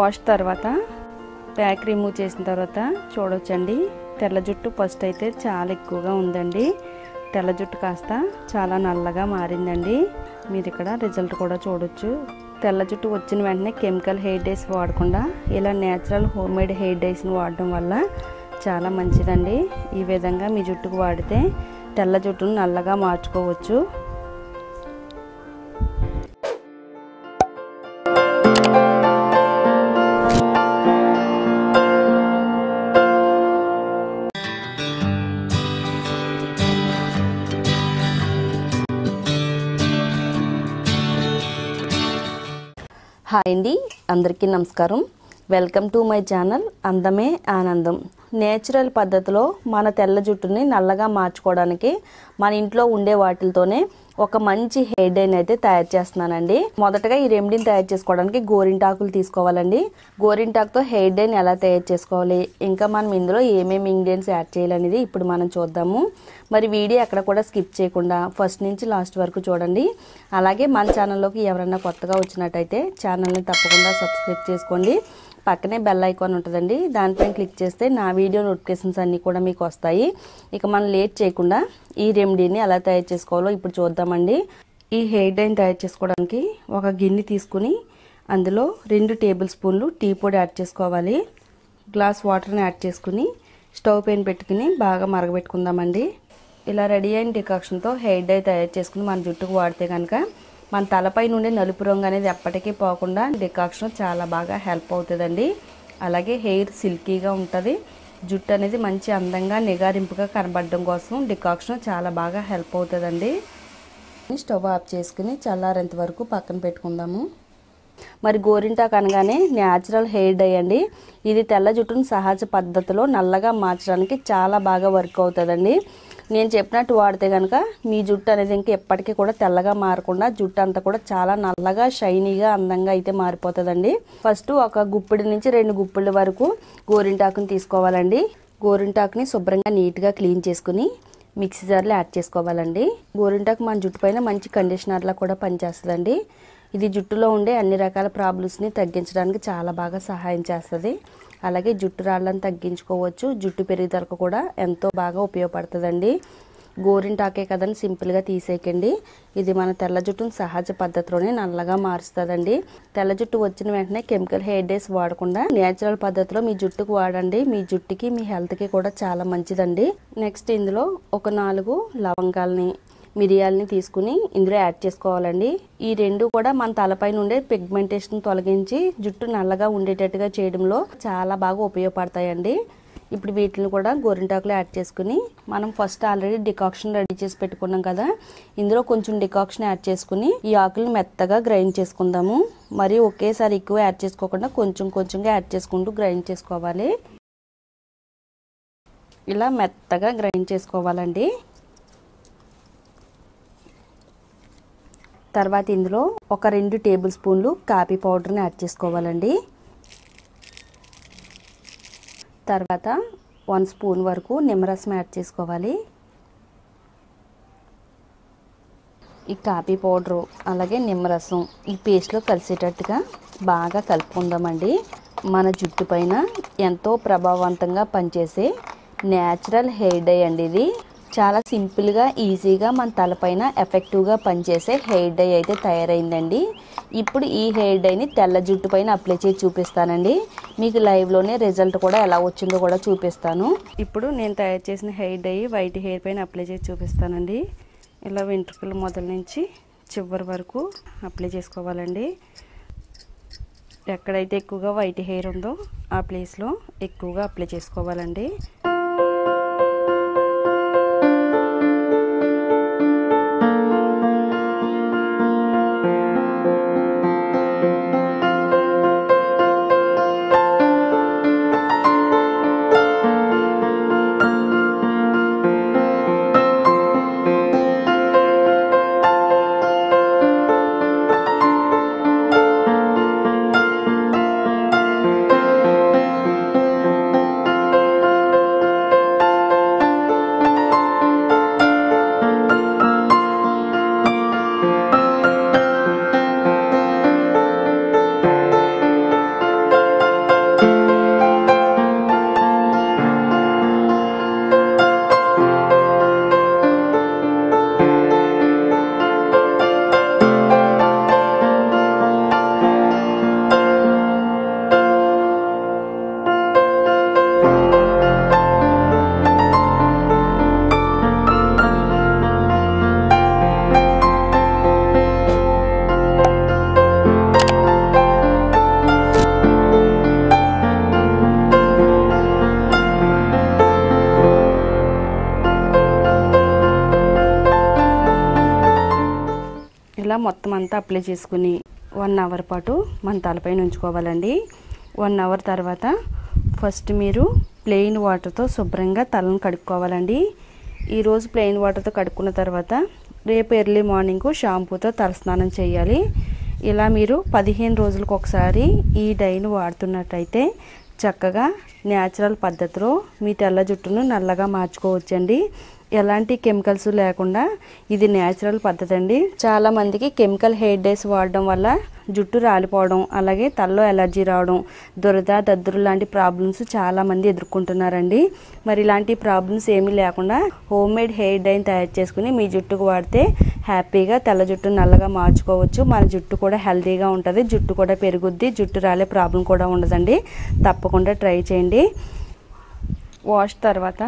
Wash తర్వాత pack remove చేసిన తర్వాత చూడొచ్చండి, తెల్ల జుట్టు ఫస్ట్ అయితే చాలా ఎక్కువగా ఉందండి. తెల్ల జుట్టు కాస్త చాలా నల్లగా మారిందండి. మీరు ఇక్కడ రిజల్ట్ కూడా చూడొచ్చు. తెల్ల జుట్టు వచ్చిన వెంటనే కెమికల్ హెయిర్ డైస్ వాడకుండా ఇలా నేచురల్ హోమ్మేడ్ హెయిర్ డైస్ని వాడడం వల్ల చాలా మంచిదండి. ఈ విధంగా మీ జుట్టుకు వాడితే తెల్ల జుట్టును నల్లగా మార్చుకోవచ్చు. హాయ్ అండి, అందరికీ నమస్కారం. వెల్కమ్ టు మై ఛానల్ అందమే ఆనందం. నేచురల్ పద్ధతిలో మన తెల్ల జుట్టుని నల్లగా మార్చుకోవడానికి మన ఇంట్లో ఉండే వాటితోనే ఒక మంచి హెయిర్ డైని అయితే తయారు చేస్తున్నానండి. మొదటగా ఈ రెమెడీని తయారు చేసుకోవడానికి గోరింటాకులు తీసుకోవాలండి. గోరింటాకుతో హెయిర్ డైని ఎలా తయారు చేసుకోవాలి, ఇంకా మనం ఇందులో ఏమేమి ఇంగ్రీడియంట్స్ యాడ్ చేయాలనేది ఇప్పుడు మనం చూద్దాము. మరి వీడియో ఎక్కడ కూడా స్కిప్ చేయకుండా ఫస్ట్ నుంచి లాస్ట్ వరకు చూడండి. అలాగే మన ఛానల్లోకి ఎవరైనా కొత్తగా వచ్చినట్టయితే ఛానల్ని తప్పకుండా సబ్స్క్రైబ్ చేసుకోండి. పక్కనే బెల్ ఐకాన్ ఉంటుందండి, దానిపైన క్లిక్ చేస్తే నా వీడియో నోటిఫికేషన్స్ అన్నీ కూడా మీకు వస్తాయి. ఇక మనం లేట్ చేయకుండా ఈ రెమెడీని ఎలా తయారు చేసుకోవాలో ఇప్పుడు చూద్దామండి. ఈ హెయిర్ డైని తయారు చేసుకోవడానికి ఒక గిన్నె తీసుకుని అందులో 2 టేబుల్ స్పూన్లు టీ పొడి యాడ్ చేసుకోవాలి. గ్లాస్ వాటర్ని యాడ్ చేసుకుని స్టవ్ పైన పెట్టుకుని బాగా మరగబెట్టుకుందామండి. ఇలా రెడీ అయిన డికాక్షన్తో హెయిర్ డై తయారు చేసుకుని మన జుట్టుకు వాడితే కనుక మన తలపై నుండి నలుపు రంగు అనేది ఎప్పటికీ పోకుండా డికాక్షన్ చాలా బాగా హెల్ప్ అవుతుందండి. అలాగే హెయిర్ సిల్కీగా ఉంటుంది. జుట్టు అనేది మంచి అందంగా నిగారింపుగా కనబడడం కోసం డికాక్షన్ చాలా బాగా హెల్ప్ అవుతుందండి. స్టవ్ ఆఫ్ చేసుకుని చల్లారేంత వరకు పక్కన పెట్టుకుందాము. మరి గోరింటాకు అనగానే న్యాచురల్ హెయిర్ డై అండి. ఇది తెల్ల జుట్టును సహజ పద్ధతిలో నల్లగా మార్చడానికి చాలా బాగా వర్క్ అవుతుందండి. నేను చెప్పినట్టు వాడితే కనుక మీ జుట్టు అనేది ఇంకా ఎప్పటికీ కూడా తెల్లగా మారకుండా జుట్టు అంతా కూడా చాలా నల్లగా షైనీగా అందంగా అయితే మారిపోతుందండి. ఫస్ట్ ఒక గుప్పిడి నుంచి 2 గుప్పిళ్ళ వరకు గోరింటాకుని తీసుకోవాలండి. గోరింటాకుని శుభ్రంగా నీట్గా క్లీన్ చేసుకుని మిక్సీ జార్లో యాడ్ చేసుకోవాలండి. గోరింటాకు మన జుట్టు పైన మంచి కండిషనర్లా కూడా పనిచేస్తుందండి. ఇది జుట్టులో ఉండే అన్ని రకాల ప్రాబ్లమ్స్ని తగ్గించడానికి చాలా బాగా సహాయం చేస్తుంది. అలాగే జుట్టు రాళ్ళని తగ్గించుకోవచ్చు. జుట్టు పెరుగుదలకు కూడా ఎంతో బాగా ఉపయోగపడుతుందండి. గోరింటాకే కదని సింపుల్గా తీసేయకండి. ఇది మన తెల్ల జుట్టును సహజ పద్ధతిలోనే నల్లగా మారుస్తుందండి. తెల్ల జుట్టు వచ్చిన వెంటనే కెమికల్ హెయిర్ డైస్ వాడకుండా నేచురల్ పద్ధతిలో మీ జుట్టుకు వాడండి. మీ జుట్టుకి మీ హెల్త్కి కూడా చాలా మంచిదండి. నెక్స్ట్ ఇందులో ఒక 4 లవంగాల్ని మిరియాలని తీసుకుని ఇందులో యాడ్ చేసుకోవాలండి. ఈ 2 కూడా మన తలపై నుండే పిగ్మెంటేషన్ తొలగించి జుట్టు నల్లగా ఉండేటట్టుగా చేయడంలో చాలా బాగా ఉపయోగపడతాయండి. ఇప్పుడు వీటిని కూడా గోరింటాకులో యాడ్ చేసుకుని మనం ఫస్ట్ ఆల్రెడీ డికాక్షన్ రెడీ చేసి పెట్టుకున్నాం కదా, ఇందులో కొంచెం డికాక్షన్ యాడ్ చేసుకుని ఈ ఆకులను మెత్తగా గ్రైండ్ చేసుకుందాము. మరి ఒకేసారి ఎక్కువ యాడ్ చేసుకోకుండా కొంచెం కొంచెంగా యాడ్ చేసుకుంటూ గ్రైండ్ చేసుకోవాలి. ఇలా మెత్తగా గ్రైండ్ చేసుకోవాలండి. తర్వాత ఇందులో ఒక 2 టేబుల్ స్పూన్లు కాఫీ పౌడర్ని యాడ్ చేసుకోవాలండి. తర్వాత 1 స్పూన్ వరకు నిమ్మరసం యాడ్ చేసుకోవాలి. ఈ కాఫీ పౌడరు అలాగే నిమ్మరసం ఈ పేస్ట్లో కలిసేటట్టుగా బాగా కలుపుకుందామండి. మన జుట్టు పైన ఎంతో ప్రభావవంతంగా పనిచేసే న్యాచురల్ హెయిర్ డై అండి. ఇది చాలా సింపుల్గా ఈజీగా మన తలపైన ఎఫెక్టివ్గా పనిచేసే హెయిర్ డై అయితే తయారైందండి. ఇప్పుడు ఈ హెయిర్ డైని తెల్ల జుట్టు పైన అప్లై చేసి చూపిస్తానండి. మీకు లైవ్లోనే రిజల్ట్ కూడా ఎలా వచ్చిందో కూడా చూపిస్తాను. ఇప్పుడు నేను తయారు చేసిన హెయిర్ డై వైట్ హెయిర్ పైన అప్లై చేసి చూపిస్తానండి. ఇలా వెంట్రుకల మొదల నుంచి చివరి వరకు అప్లై చేసుకోవాలండి. ఎక్కడైతే ఎక్కువగా వైట్ హెయిర్ ఉందో ఆ ప్లేస్లో ఎక్కువగా అప్లై చేసుకోవాలండి. మొత్తం అంతా అప్లై చేసుకుని 1 అవర్ పాటు మన తలపైన ఉంచుకోవాలండి. 1 అవర్ తర్వాత ఫస్ట్ మీరు ప్లెయిన్ వాటర్తో శుభ్రంగా తలను కడుక్కోవాలండి. ఈరోజు ప్లెయిన్ వాటర్తో కడుక్కున్న తర్వాత రేపు ఎర్లీ మార్నింగ్ షాంపూతో తలస్నానం చేయాలి. ఇలా మీరు 15 రోజులకు ఒకసారి ఈ డైను వాడుతున్నట్టయితే చక్కగా న్యాచురల్ పద్ధతిలో మీ తెల్ల జుట్టును నల్లగా మార్చుకోవచ్చండి. ఎలాంటి కెమికల్స్ లేకుండా ఇది న్యాచురల్ పద్ధతి అండి. చాలామందికి కెమికల్ హెయిర్ డైస్ వాడడం వల్ల జుట్టు రాలిపోవడం, అలాగే తలలో ఎలర్జీ రావడం, దురద దద్దురు లాంటి ప్రాబ్లమ్స్ చాలామంది ఎదుర్కొంటున్నారండి. మరి ఇలాంటి ప్రాబ్లమ్స్ ఏమీ లేకుండా హోమ్ మేడ్ హెయిర్ డైని తయారు చేసుకుని మీ జుట్టుకు వాడితే హ్యాపీగా తెల్ల జుట్టు నల్లగా మార్చుకోవచ్చు. మన జుట్టు కూడా హెల్తీగా ఉంటుంది, జుట్టు కూడా పెరుగుద్ది, జుట్టు రాలే ప్రాబ్లం కూడా ఉండదండి. తప్పకుండా ట్రై చేయండి. వాష్ తర్వాత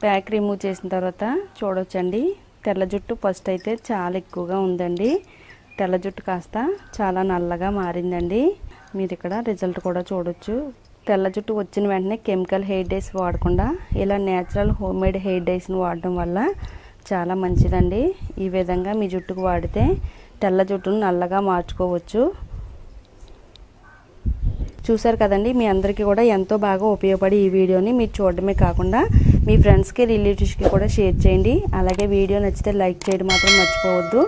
ప్యాక్ రిమూవ్ చేసిన తర్వాత చూడొచ్చండి, తెల్ల జుట్టు ఫస్ట్ అయితే చాలా ఎక్కువగా ఉందండి. తెల్ల జుట్టు కాస్త చాలా నల్లగా మారిందండి. మీరు ఇక్కడ రిజల్ట్ కూడా చూడొచ్చు. తెల్ల జుట్టు వచ్చిన వెంటనే కెమికల్ హెయిర్ డైస్ వాడకుండా ఇలా న్యాచురల్ హోమ్ మేడ్ హెయిర్ డైస్ని వాడడం వల్ల చాలా మంచిదండి. ఈ విధంగా మీ జుట్టుకు వాడితే తెల్ల జుట్టును నల్లగా మార్చుకోవచ్చు. చూసారు కదండి, మీ అందరికీ కూడా ఎంతో బాగా ఉపయోగపడి ఈ వీడియోని మీరు చూడడమే కాకుండా మీ ఫ్రెండ్స్కి రిలేటివ్స్కి కూడా షేర్ చేయండి. అలాగే వీడియో నచ్చితే లైక్ చేయడం మాత్రం మర్చిపోవద్దు.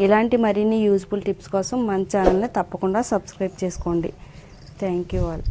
ఇలాంటి మరిన్ని యూజ్ఫుల్ టిప్స్ కోసం మన ఛానల్ని తప్పకుండా సబ్స్క్రైబ్ చేసుకోండి. Thank you all.